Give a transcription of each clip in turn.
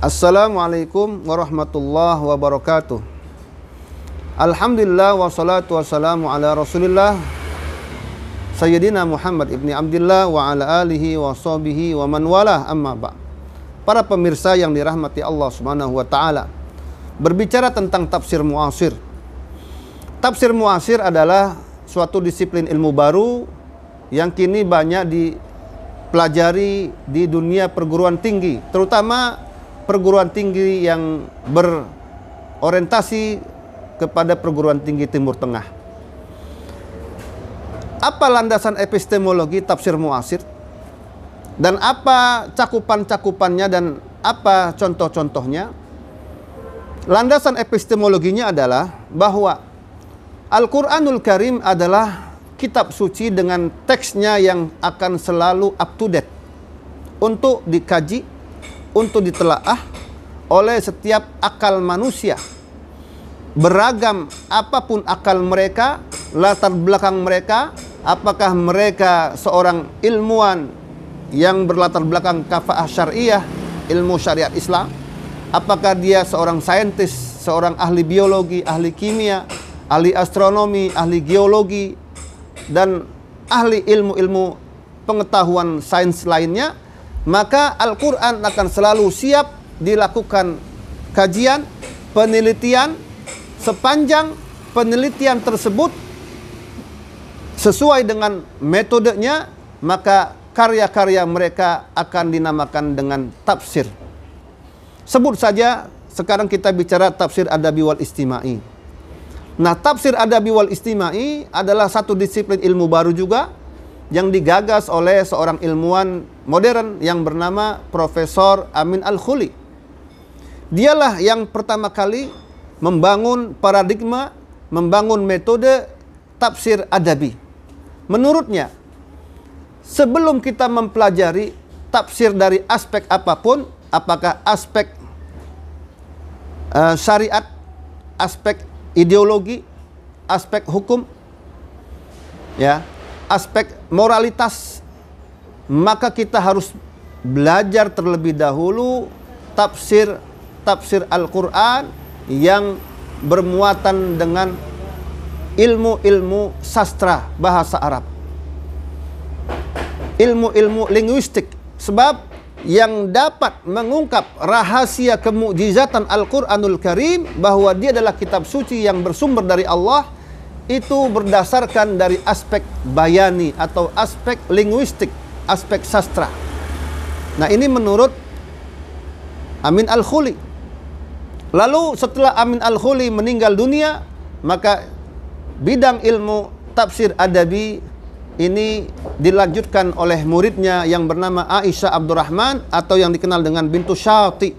Assalamualaikum warahmatullahi wabarakatuh. Alhamdulillah wassalatu wassalamu ala Rasulillah Sayyidina Muhammad ibni Abdillah wa ala alihi wa sahbihi wa man walah, amma ba'. Para pemirsa yang dirahmati Allah Subhanahu wa taala. Berbicara tentang tafsir muasir. Tafsir muasir adalah suatu disiplin ilmu baru yang kini banyak dipelajari di dunia perguruan tinggi, terutama perguruan tinggi yang berorientasi kepada perguruan tinggi Timur Tengah. Apa landasan epistemologi tafsir muasir? Dan apa cakupan-cakupannya dan apa contoh-contohnya? Landasan epistemologinya adalah bahwa Al-Quranul Karim adalah kitab suci dengan teksnya yang akan selalu up to date untuk dikaji, untuk ditelaah oleh setiap akal manusia. Beragam apapun akal mereka, latar belakang mereka, apakah mereka seorang ilmuwan yang berlatar belakang kafa'ah syariah, ilmu syariat Islam, apakah dia seorang saintis, seorang ahli biologi, ahli kimia, ahli astronomi, ahli geologi, dan ahli ilmu-ilmu pengetahuan sains lainnya, maka Al-Quran akan selalu siap dilakukan kajian, penelitian. Sepanjang penelitian tersebut sesuai dengan metodenya, maka karya-karya mereka akan dinamakan dengan tafsir. Sebut saja sekarang kita bicara tafsir adabi wal istimai. Nah, tafsir adabi wal istimai adalah satu disiplin ilmu baru juga yang digagas oleh seorang ilmuwan modern yang bernama Profesor Amin Al-Khuli. Dialah yang pertama kali membangun paradigma, membangun metode tafsir adabi. Menurutnya, sebelum kita mempelajari tafsir dari aspek apapun, apakah aspek syariat, aspek ideologi, aspek hukum, ya, aspek moralitas, maka kita harus belajar terlebih dahulu tafsir Al-Quran yang bermuatan dengan ilmu-ilmu sastra bahasa Arab, ilmu-ilmu linguistik. Sebab yang dapat mengungkap rahasia kemukjizatan Al-Quranul Karim, bahwa dia adalah kitab suci yang bersumber dari Allah, itu berdasarkan dari aspek bayani atau aspek linguistik, aspek sastra. Nah, ini menurut Amin Al-Khuli. Lalu setelah Amin Al-Khuli meninggal dunia, maka bidang ilmu tafsir adabi ini dilanjutkan oleh muridnya yang bernama Aisyah Abdurrahman atau yang dikenal dengan Bintu Syati.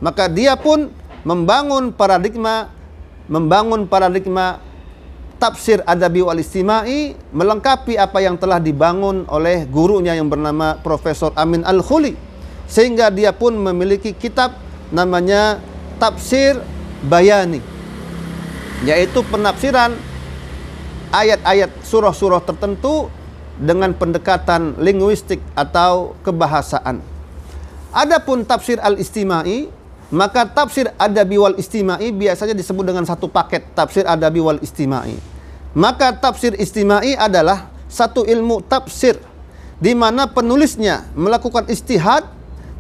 Maka dia pun membangun paradigma tafsir adabi wal istimai, melengkapi apa yang telah dibangun oleh gurunya yang bernama Profesor Amin Al-Khuli, sehingga dia pun memiliki kitab namanya Tafsir Bayani, yaitu penafsiran ayat-ayat surah-surah tertentu dengan pendekatan linguistik atau kebahasaan. Adapun tafsir al-istimai, maka tafsir adabi wal istimai biasanya disebut dengan satu paket, tafsir adabi wal istimai. Maka tafsir istimai adalah satu ilmu tafsir di mana penulisnya melakukan istihad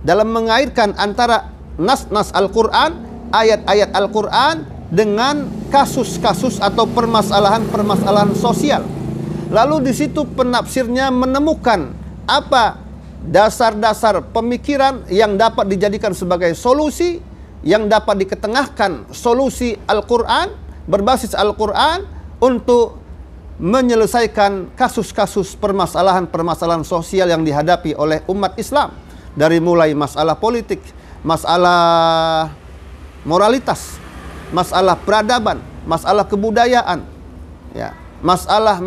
dalam mengaitkan antara nas-nas Al-Quran, ayat-ayat Al-Quran dengan kasus-kasus atau permasalahan-permasalahan sosial. Lalu di situ penafsirnya menemukan apa dasar-dasar pemikiran yang dapat dijadikan sebagai solusi, yang dapat diketengahkan solusi Al-Quran, berbasis Al-Quran untuk menyelesaikan kasus-kasus permasalahan-permasalahan sosial yang dihadapi oleh umat Islam. Dari mulai masalah politik, masalah moralitas, masalah peradaban, masalah kebudayaan, ya, masalah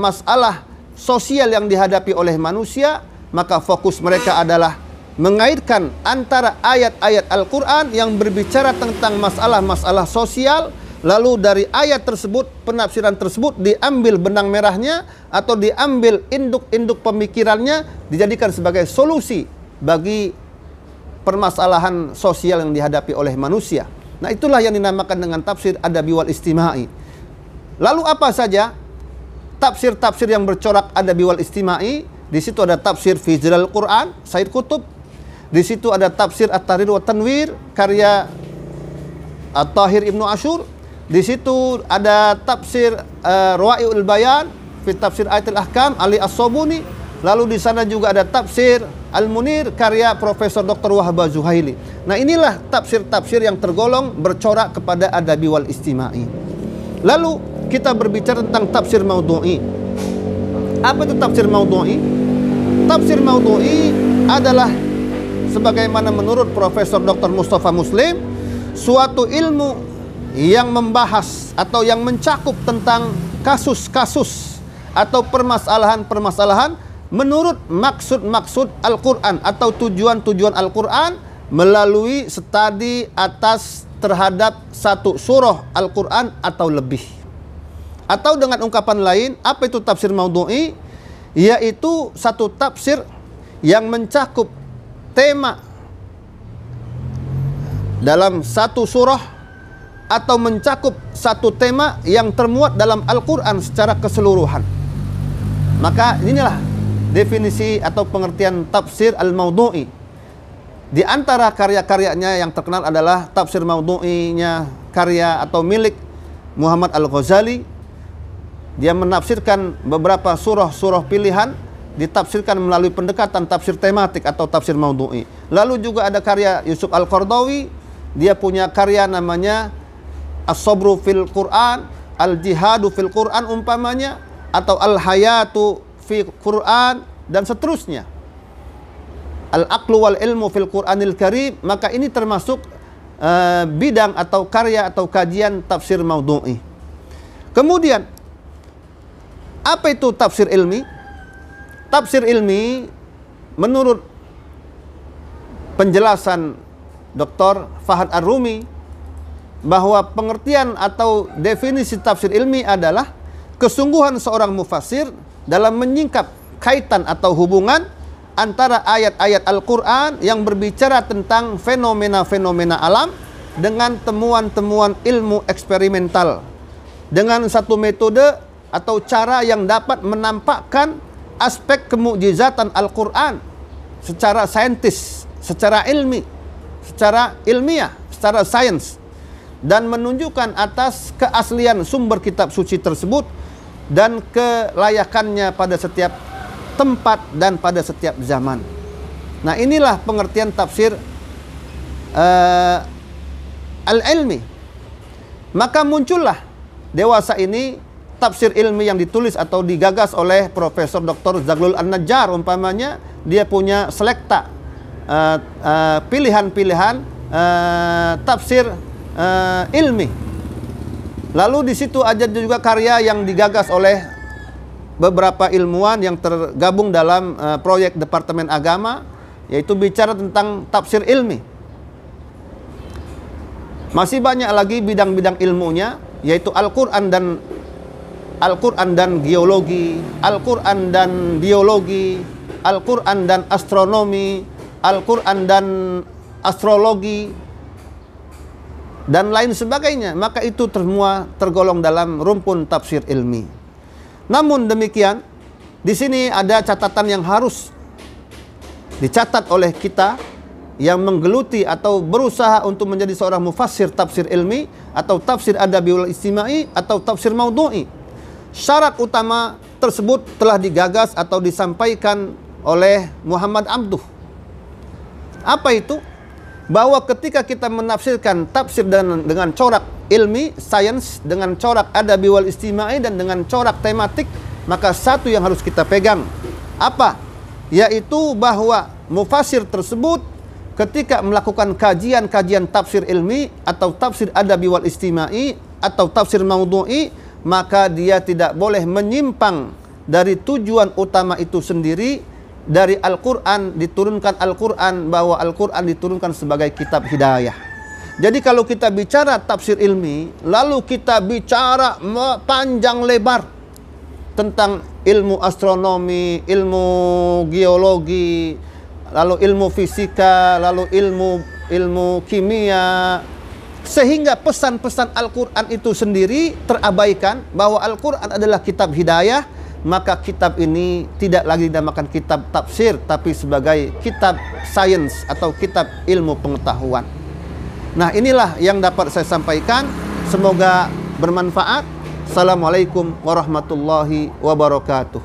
sosial yang dihadapi oleh manusia, maka fokus mereka adalah mengaitkan antara ayat-ayat Al-Quran yang berbicara tentang masalah-masalah sosial, lalu dari ayat tersebut, penafsiran tersebut diambil benang merahnya atau diambil induk-induk pemikirannya, dijadikan sebagai solusi bagi permasalahan sosial yang dihadapi oleh manusia. Nah, itulah yang dinamakan dengan tafsir adabi wal istimai. Lalu apa saja tafsir-tafsir yang bercorak adabi wal istimai? Di situ ada tafsir fi Zilal Quran, Said Qutb. Di situ ada tafsir At-Tahrir wa Tanwir, karya At-Tahir Ibnu Ashur. Di situ ada tafsir Ruwaiul Bayan fi tafsir Ayatul Ahkam Ali As-Sobuni. Lalu di sana juga ada tafsir Al-Munir karya Profesor Dr. Wahbah Zuhaili. Nah, inilah tafsir-tafsir yang tergolong bercorak kepada adabi wal istimai. Lalu kita berbicara tentang tafsir maudhu'i. Apa itu tafsir maudhu'i? Tafsir maudhu'i adalah sebagaimana menurut Profesor Dr. Mustafa Muslim, suatu ilmu yang membahas atau yang mencakup tentang kasus-kasus atau permasalahan-permasalahan menurut maksud-maksud Al-Quran atau tujuan-tujuan Al-Quran melalui studi atas terhadap satu surah Al-Quran atau lebih. Atau dengan ungkapan lain, apa itu tafsir maudhu'i? Yaitu satu tafsir yang mencakup tema dalam satu surah atau mencakup satu tema yang termuat dalam Al-Quran secara keseluruhan. Maka inilah definisi atau pengertian tafsir al-maudhu'i. Di antara karya-karyanya yang terkenal adalah tafsir maudhu'inya karya atau milik Muhammad Al-Ghazali. Dia menafsirkan beberapa surah-surah pilihan, ditafsirkan melalui pendekatan tafsir tematik atau tafsir maudhu'i. Lalu juga ada karya Yusuf Al-Qaradawi. Dia punya karya namanya As-Sabru fil Quran, Al-Jihadu fil Quran umpamanya, atau Al-Hayatu fi Quran, dan seterusnya. Al-Aqlu wal Ilmu fil Quranil Karim. Maka ini termasuk bidang atau karya atau kajian tafsir maudhu'i. Kemudian, apa itu tafsir ilmi? Tafsir ilmi menurut penjelasan Dr. Fahad Ar-Rumi bahwa pengertian atau definisi tafsir ilmi adalah kesungguhan seorang mufassir dalam menyingkap kaitan atau hubungan antara ayat-ayat Al-Quran yang berbicara tentang fenomena-fenomena alam dengan temuan-temuan ilmu eksperimental, dengan satu metode atau cara yang dapat menampakkan aspek kemukjizatan Al-Quran secara saintis, secara ilmi, secara ilmiah, secara sains, dan menunjukkan atas keaslian sumber kitab suci tersebut dan kelayakannya pada setiap tempat dan pada setiap zaman. Nah, inilah pengertian tafsir al-ilmi. Maka muncullah dewasa ini tafsir ilmi yang ditulis atau digagas oleh Profesor Dr. Zaglul An-Najjar umpamanya. Dia punya selekta pilihan-pilihan tafsir ilmi. Lalu di situ ada juga karya yang digagas oleh beberapa ilmuwan yang tergabung dalam proyek Departemen Agama, yaitu bicara tentang tafsir ilmi. Masih banyak lagi bidang-bidang ilmunya, yaitu Al-Quran dan geologi, Al-Quran dan biologi, Al-Quran dan astronomi, Al-Quran dan astrologi, dan lain sebagainya. Maka itu semua tergolong dalam rumpun tafsir ilmi. Namun demikian, di sini ada catatan yang harus dicatat oleh kita yang menggeluti atau berusaha untuk menjadi seorang mufassir tafsir ilmi atau tafsir adabi wal istimai atau tafsir maudhu'i. Syarat utama tersebut telah digagas atau disampaikan oleh Muhammad Abduh. Apa itu? Bahwa ketika kita menafsirkan tafsir dengan corak ilmi, sains, dengan corak adabi wal istimai, dan dengan corak tematik, maka satu yang harus kita pegang. Apa? Yaitu bahwa mufassir tersebut ketika melakukan kajian-kajian tafsir ilmi atau tafsir adabi wal istimai atau tafsir maudhu'i, maka dia tidak boleh menyimpang dari tujuan utama itu sendiri. Dari Al-Quran, diturunkan Al-Quran, bahwa Al-Quran diturunkan sebagai kitab hidayah. Jadi kalau kita bicara tafsir ilmi, lalu kita bicara panjang lebar tentang ilmu astronomi, ilmu geologi, lalu ilmu fisika, lalu ilmu kimia, sehingga pesan-pesan Al-Quran itu sendiri terabaikan, bahwa Al-Quran adalah kitab hidayah. Maka kitab ini tidak lagi dinamakan kitab tafsir, tapi sebagai kitab sains atau kitab ilmu pengetahuan. Nah, inilah yang dapat saya sampaikan. Semoga bermanfaat. Assalamualaikum warahmatullahi wabarakatuh.